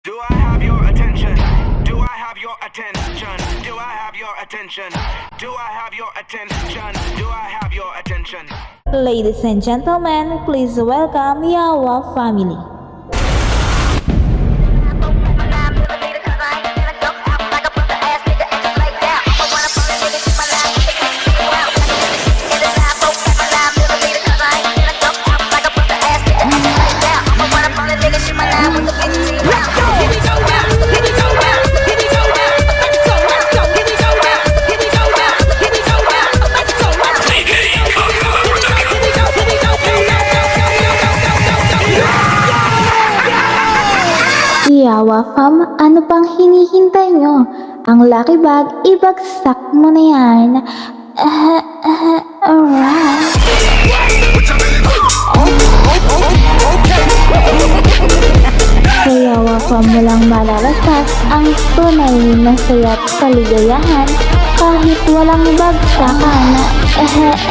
Do I have your attention? Do I have your attention? Do I have your attention? Do I have your attention? Do I have your attention? Ladies and gentlemen, please welcome Yawa family. Yawa fam, ano pang hinihintay nyo? Ang lucky bag, ibagsak mo na yan. Alright. Sa Yawa fam mo lang malalasas ang tunay na saya at kaligayahan kahit walang bagsakan. Alright.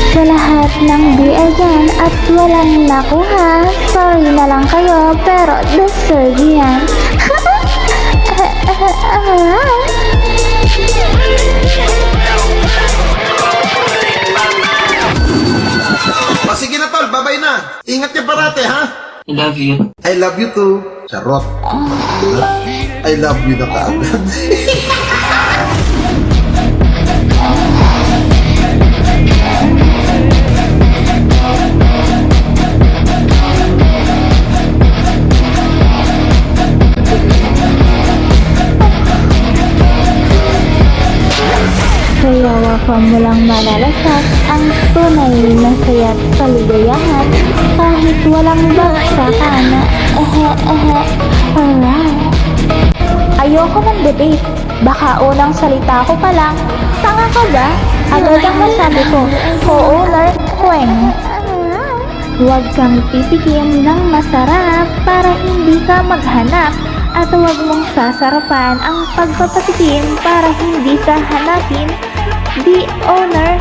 Sa lahat ng BL dyan at walang nakuha, sorry na lang kayo pero deserve yan. O sige na tol, babay na. Ingat ka parate ha. I love you. I love you too. Charot. I love you na kaagad. Sa Yawa fam mo lang malalasas ang tunay na saya at kaligayahan kahit walang bagsakan. Alright. Ayoko ng debate. Baka unang salita ko pa lang. Tanga ka ba? Agad ang masabi ko. Co-owner, kweng. Huwag kang titikim ng masarap para hindi ka maghanap. At huwag mong sasarapan ang pagpapatikim para hindi ka hanapin. The owner,